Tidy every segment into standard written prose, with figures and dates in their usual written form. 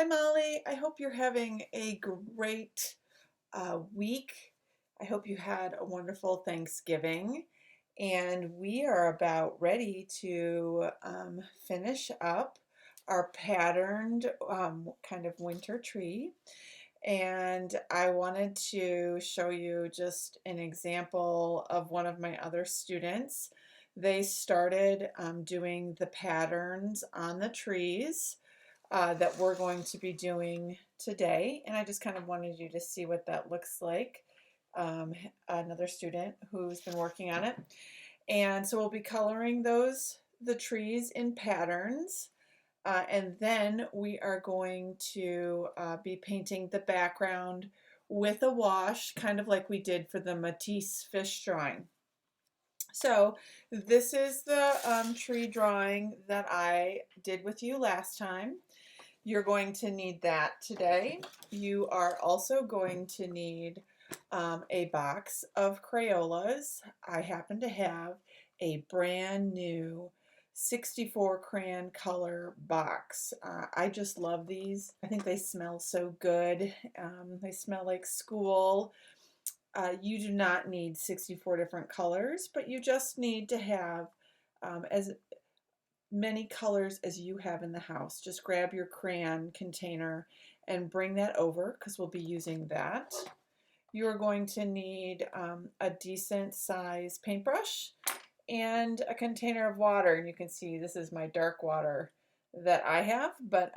Hi, Molly. I hope you're having a great week. I hope you had a wonderful Thanksgiving. And we are about ready to finish up our patterned kind of winter tree. And I wanted to show you just an example of one of my other students. They started doing the patterns on the trees that we're going to be doing today. And I just kind of wanted you to see what that looks like. Um, Another student who's been working on it. And so we'll be coloring the trees in patterns. And then we are going to be painting the background with a wash, kind of like we did for the Matisse fish drawing. So this is the tree drawing that I did with you last time. You're going to need that today. You are also going to need a box of Crayolas. I happen to have a brand new 64 crayon color box. I just love these. I think they smell so good. They smell like school. You do not need 64 different colors, but you just need to have as many colors as you have in the house. Just grab your crayon container and bring that over because we'll be using that. You're going to need a decent size paintbrush and a container of water. And you can see this is my dark water that I have, but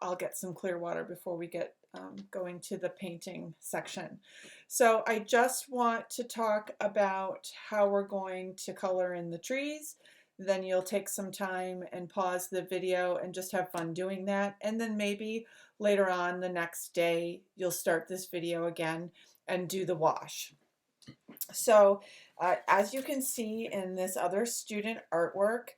I'll get some clear water before we get going to the painting section. So I just want to talk about how we're going to color in the trees. Then you'll take some time and pause the video and just have fun doing that. And then maybe later on the next day, you'll start this video again and do the wash. So as you can see in this other student artwork,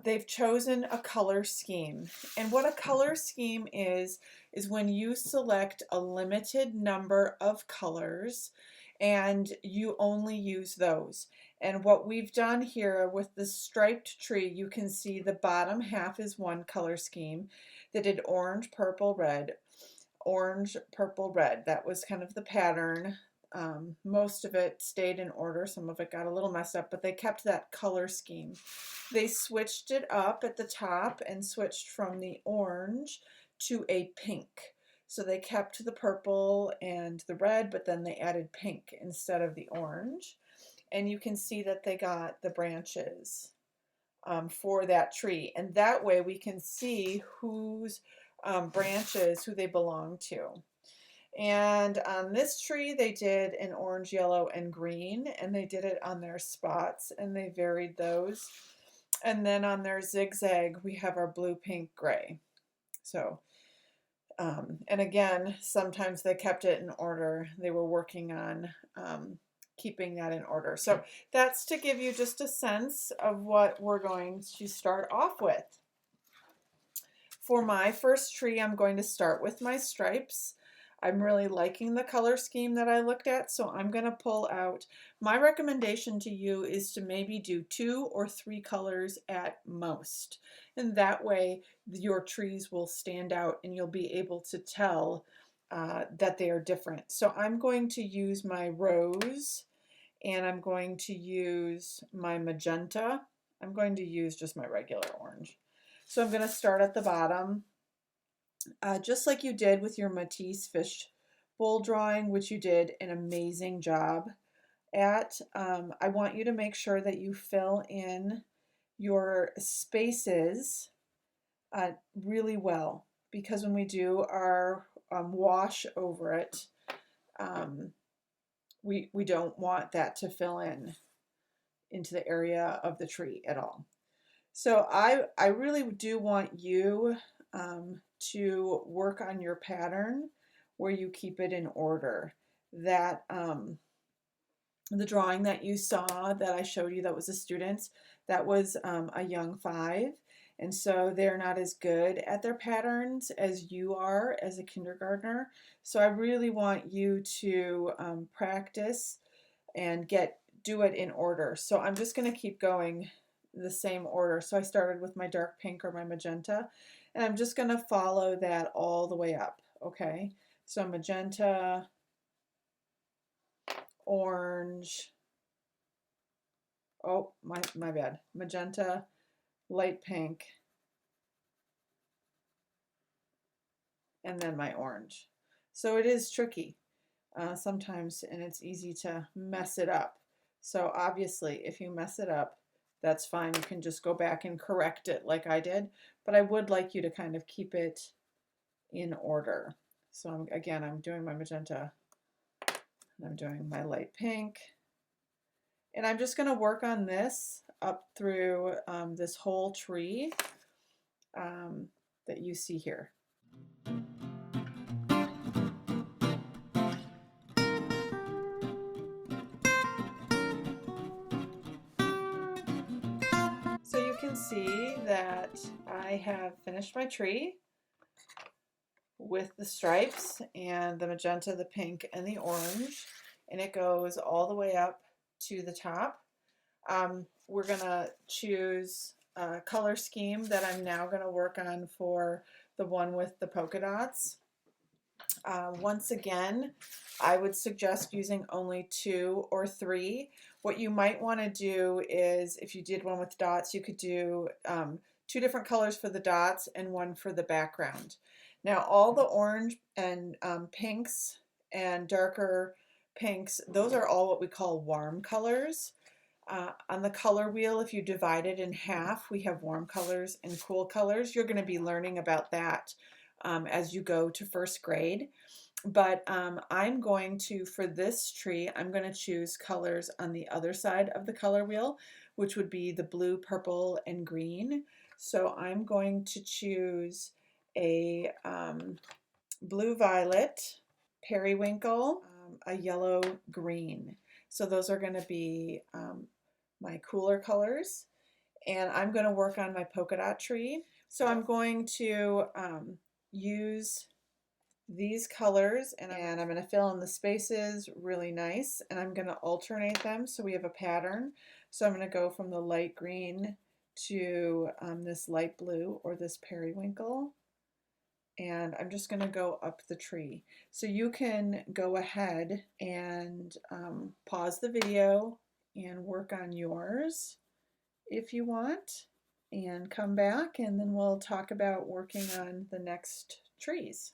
they've chosen a color scheme. And what a color scheme is when you select a limited number of colors and you only use those. And what we've done here with the striped tree, you can see the bottom half is one color scheme. They did orange, purple, red, orange, purple, red. That was kind of the pattern. Most of it stayed in order. Some of it got a little messed up, but they kept that color scheme. They switched it up at the top and switched from the orange to a pink. So they kept the purple and the red, but then they added pink instead of the orange. And you can see that they got the branches for that tree. And that way we can see whose branches, who they belong to. And on this tree, they did an orange, yellow, and green, and they did it on their spots, and they varied those. And then on their zigzag, we have our blue, pink, gray. So, and again, sometimes they kept it in order. They were working on keeping that in order. So that's to give you just a sense of what we're going to start off with. For my first tree, I'm going to start with my stripes. I'm really liking the color scheme that I looked at, so I'm going to pull out. My recommendation to you is to maybe do 2 or 3 colors at most. And that way your trees will stand out and you'll be able to tell that they are different. So I'm going to use my rose and I'm going to use my magenta. I'm going to use just my regular orange. So I'm going to start at the bottom. Just like you did with your Matisse fish bowl drawing, which you did an amazing job at. I want you to make sure that you fill in your spaces really well, because when we do our wash over it, we don't want that to fill in into the area of the tree at all. So I really do want you to work on your pattern where you keep it in order. That the drawing that you saw that I showed you that was a student's, that was a young 5. And so they're not as good at their patterns as you are as a kindergartner. So I really want you to practice and do it in order. So I'm just going to keep going the same order. So I started with my dark pink or my magenta, And I'm just going to follow that all the way up, okay? So magenta, orange, oh, my bad, magenta, light pink, and then my orange. So it is tricky sometimes, and it's easy to mess it up. So obviously, if you mess it up, that's fine. You can just go back and correct it like I did, but I would like you to kind of keep it in order. So again, I'm doing my magenta, and I'm doing my light pink, and I'm just going to work on this up through this whole tree that you see here. So you can see that I have finished my tree with the stripes and the magenta, the pink, and the orange, and it goes all the way up to the top. We're gonna choose a color scheme that I'm now gonna work on for the one with the polka dots. Once again, I would suggest using only 2 or 3. What you might want to do is, if you did one with dots, you could do 2 different colors for the dots and 1 for the background. Now all the orange and pinks and darker pinks, those are all what we call warm colors. On the color wheel, if you divide it in half, we have warm colors and cool colors. You're going to be learning about that as you go to first grade. But I'm going to, for this tree, I'm going to choose colors on the other side of the color wheel, which would be the blue, purple, and green. So I'm going to choose a blue violet, periwinkle, a yellow green. So those are going to be my cooler colors. And I'm going to work on my polka dot tree. So I'm going to use these colors, and I'm going to fill in the spaces really nice, and I'm going to alternate them so we have a pattern. So I'm going to go from the light green to this light blue or this periwinkle, and I'm just going to go up the tree. So you can go ahead and pause the video and work on yours if you want, and come back, and then we'll talk about working on the next trees.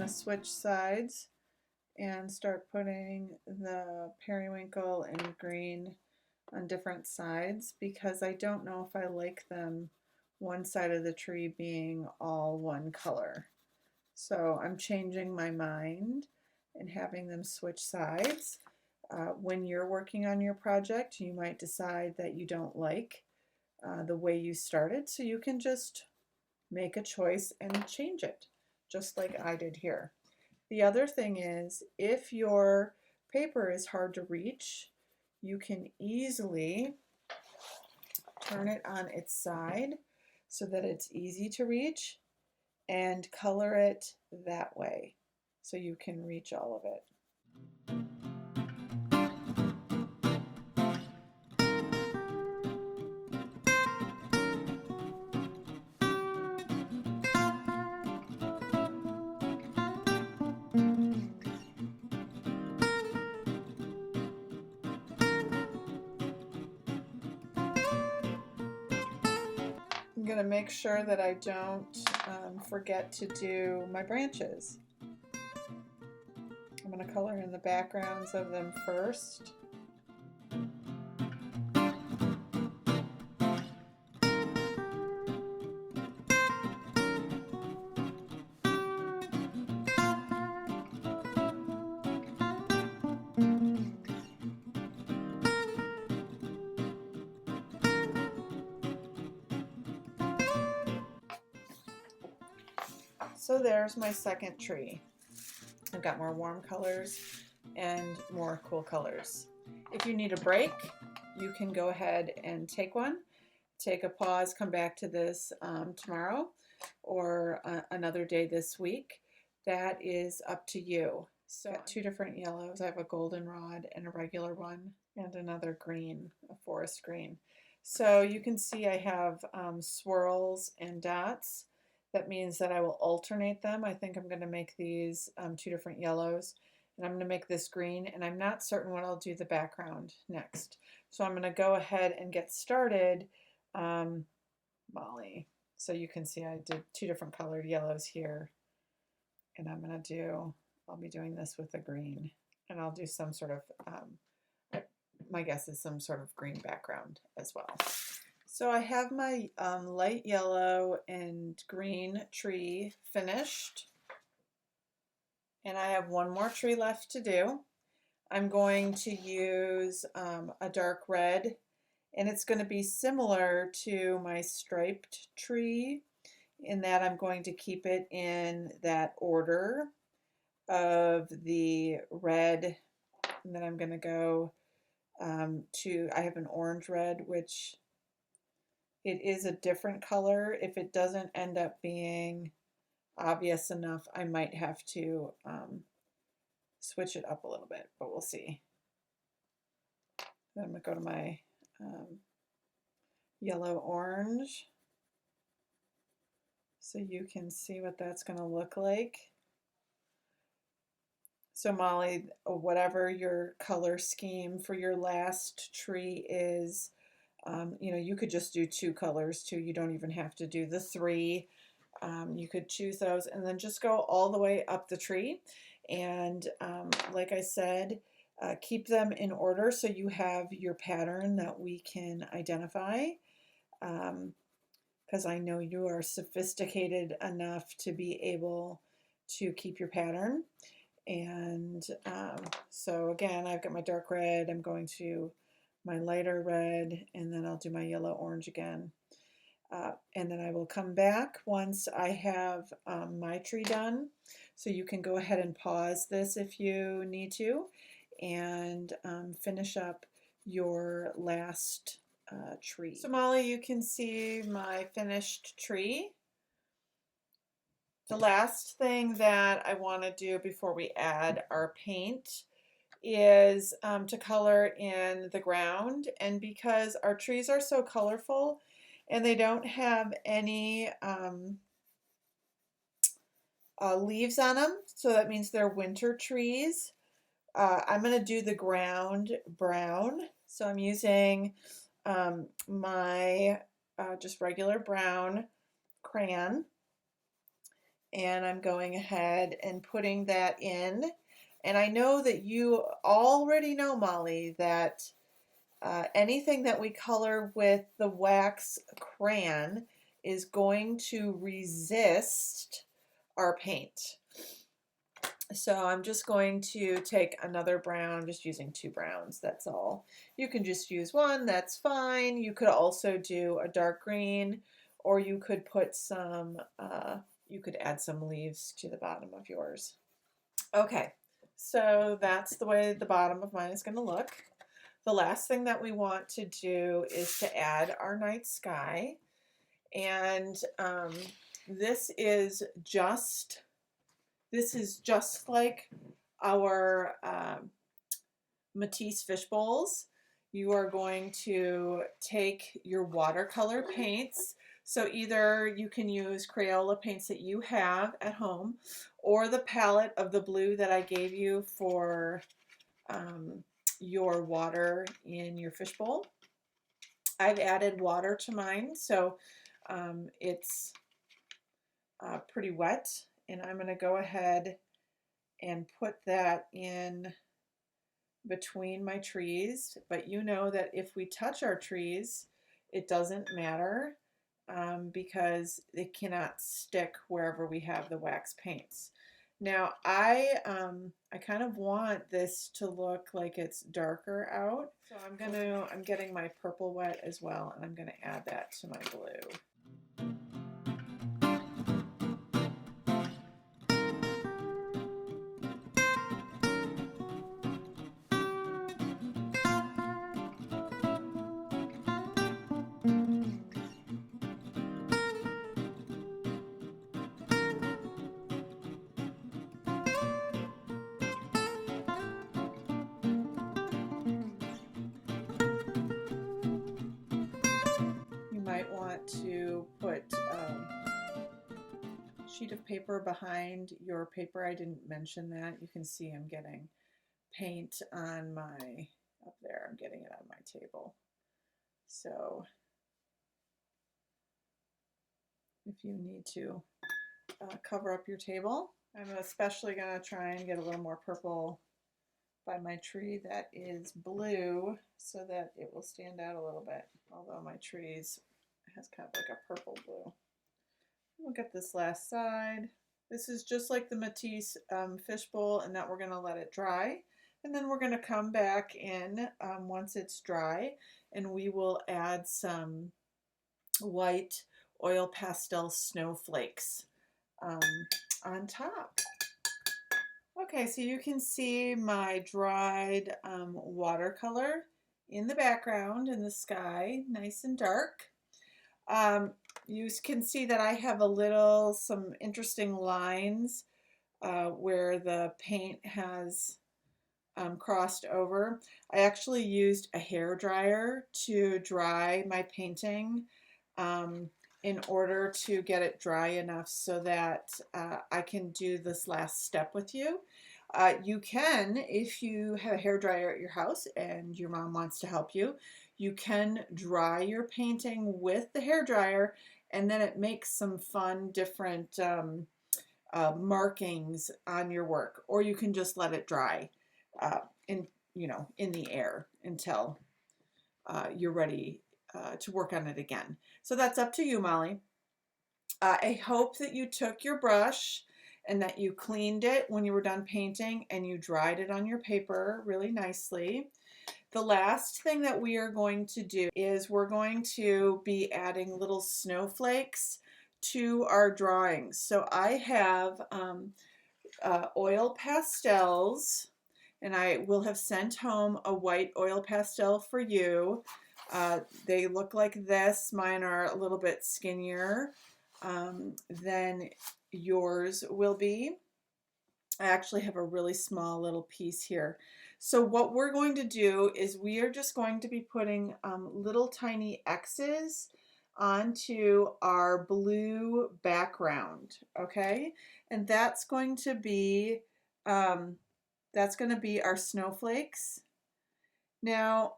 Switch sides and start putting the periwinkle and green on different sides, because I don't know if I like them one side of the tree being all one color. So I'm changing my mind and having them switch sides. When you're working on your project, you might decide that you don't like the way you started, so you can just make a choice and change it, just like I did here. The other thing is, if your paper is hard to reach, you can easily turn it on its side so that it's easy to reach, and color it that way so you can reach all of it. I'm going to make sure that I don't forget to do my branches. I'm going to color in the backgrounds of them first. So there's my second tree. I've got more warm colors and more cool colors. If you need a break, you can go ahead and take one. Take a pause, come back to this tomorrow or another day this week. That is up to you. So I've got two different yellows. I have a goldenrod and a regular one, and another green, a forest green. So you can see I have swirls and dots. That means that I will alternate them. I think I'm going to make these two different yellows, and I'm going to make this green, and I'm not certain what I'll do the background next. So I'm going to go ahead and get started, Molly. So you can see I did two different colored yellows here, and I'll be doing this with a green, and I'll do some sort of, my guess is some sort of green background as well. So I have my light yellow and green tree finished, and I have one more tree left to do. I'm going to use a dark red, and it's going to be similar to my striped tree in that I'm going to keep it in that order of the red, and then I'm going to go I have an orange red, which it is a different color. If it doesn't end up being obvious enough, I might have to switch it up a little bit, but we'll see. Then I'm going to go to my yellow orange so you can see what that's going to look like. So Molly, whatever your color scheme for your last tree is, you could just do two colors too. You don't even have to do the three. You could choose those and then just go all the way up the tree. And like I said, keep them in order so you have your pattern that we can identify. Because I know you are sophisticated enough to be able to keep your pattern. And so again, I've got my dark red, I'm going to my lighter red, and then I'll do my yellow orange again. And then I will come back once I have my tree done. So you can go ahead and pause this if you need to, and finish up your last tree. So Molly, you can see my finished tree. The last thing that I want to do before we add our paint is to color in the ground. And because our trees are so colorful and they don't have any leaves on them, so that means they're winter trees, I'm going to do the ground brown. So I'm using my just regular brown crayon, and I'm going ahead and putting that in. And I know that you already know, Molly, that anything that we color with the wax crayon is going to resist our paint. So I'm just going to take another brown, just using two browns, that's all. You can just use one, that's fine. You could also do a dark green, or you could put some, you could add some leaves to the bottom of yours. Okay, so that's the way the bottom of mine is going to look. The last thing that we want to do is to add our night sky. And this is just like our Matisse fish bowls. You are going to take your watercolor paints. So either you can use Crayola paints that you have at home, or the palette of the blue that I gave you for your water in your fishbowl. I've added water to mine, so it's pretty wet, and I'm going to go ahead and put that in between my trees. But you know that if we touch our trees, it doesn't matter because it cannot stick wherever we have the wax paints. Now I kind of want this to look like it's darker out, so I'm getting my purple wet as well, and I'm going to add that to my blue. sheet of paper behind your paper. I didn't mention that. You can see I'm getting paint on my, up there, I'm getting it on my table. So if you need to cover up your table, I'm especially going to try and get a little more purple by my tree that is blue so that it will stand out a little bit, although my tree's has kind of like a purple blue. We'll get this last side. This is just like the Matisse fishbowl, and that we're going to let it dry. And then we're going to come back in once it's dry, and we will add some white oil pastel snowflakes on top. Okay, so you can see my dried watercolor in the background in the sky, nice and dark. You can see that I have some interesting lines where the paint has crossed over. I actually used a hair dryer to dry my painting in order to get it dry enough so that I can do this last step with you. You can, if you have a hair dryer at your house and your mom wants to help you, you can dry your painting with the hair dryer, and then it makes some fun different markings on your work, or you can just let it dry in the air until you're ready to work on it again. So that's up to you, Molly. I hope that you took your brush and that you cleaned it when you were done painting and you dried it on your paper really nicely. The last thing that we are going to do is we're going to be adding little snowflakes to our drawings. So I have oil pastels, and I will have sent home a white oil pastel for you. They look like this. Mine are a little bit skinnier than yours will be. I actually have a really small little piece here. So what we're going to do is we are just going to be putting little tiny X's onto our blue background, okay? And that's going to be our snowflakes. Now,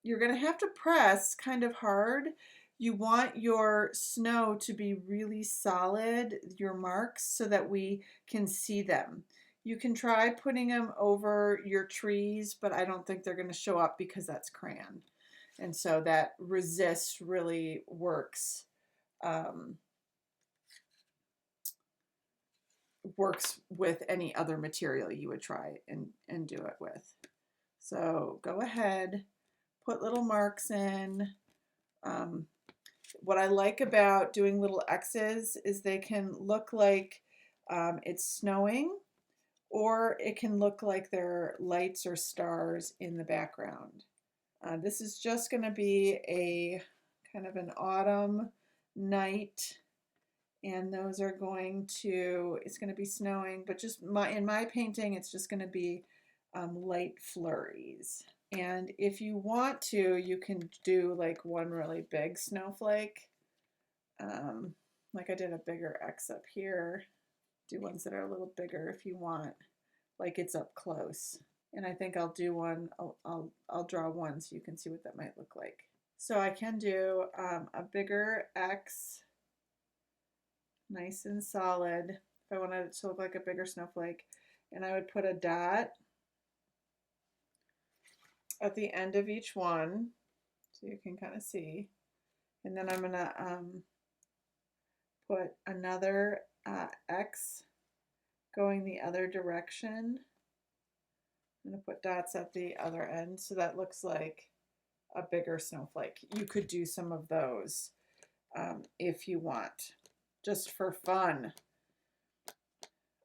you're going to have to press kind of hard. You want your snow to be really solid, your marks, so that we can see them. You can try putting them over your trees, but I don't think they're going to show up because that's crayon. And so that resist really works. Works with any other material you would try and do it with. So go ahead, put little marks in. What I like about doing little X's is they can look like it's snowing, or it can look like there are lights or stars in the background. This is just going to be a kind of an autumn night, and those are it's going to be snowing, but just in my painting, it's just going to be light flurries. And if you want to, you can do like one really big snowflake. Like I did a bigger X up here. Do ones that are a little bigger if you want, like it's up close. And I think I'll do one, I'll draw one so you can see what that might look like. So I can do a bigger X, nice and solid, if I wanted it to look like a bigger snowflake. And I would put a dot at the end of each one so you can kind of see. And then I'm going to put another X going the other direction. I'm going to put dots at the other end so that looks like a bigger snowflake. You could do some of those if you want, just for fun.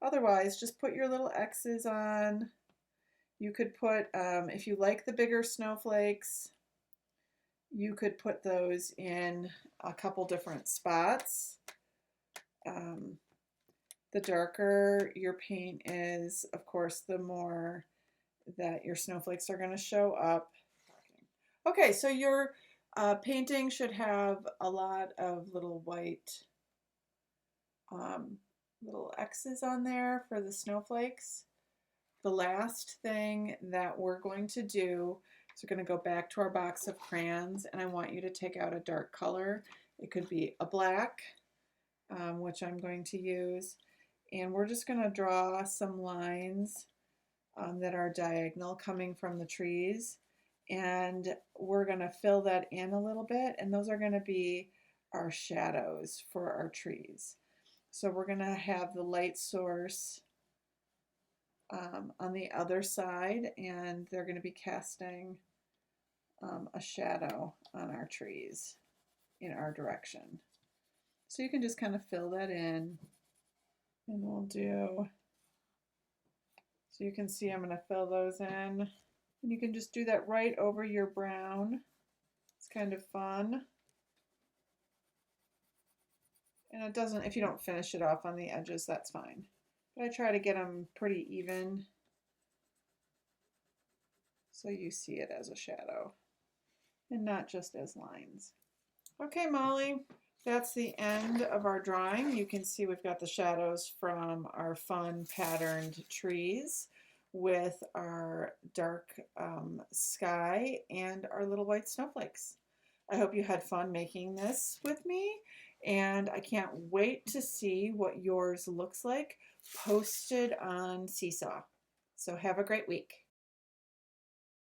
Otherwise, just put your little X's on. You could put, if you like the bigger snowflakes, you could put those in a couple different spots. The darker your paint is, of course, the more that your snowflakes are going to show up. Okay, so your painting should have a lot of little white little X's on there for the snowflakes. The last thing that we're going to do is we're going to go back to our box of crayons, and I want you to take out a dark color. It could be a black, which I'm going to use, and we're just going to draw some lines that are diagonal coming from the trees, and we're going to fill that in a little bit, and those are going to be our shadows for our trees. So we're going to have the light source on the other side, and they're going to be casting a shadow on our trees in our direction. So you can just kind of fill that in, and we'll do, so you can see I'm going to fill those in, and you can just do that right over your brown. It's kind of fun. And it doesn't, if you don't finish it off on the edges, that's fine. But I try to get them pretty even so you see it as a shadow and not just as lines. Okay, Molly, that's the end of our drawing. You can see we've got the shadows from our fun patterned trees with our dark sky and our little white snowflakes. I hope you had fun making this with me, and I can't wait to see what yours looks like posted on Seesaw. So have a great week.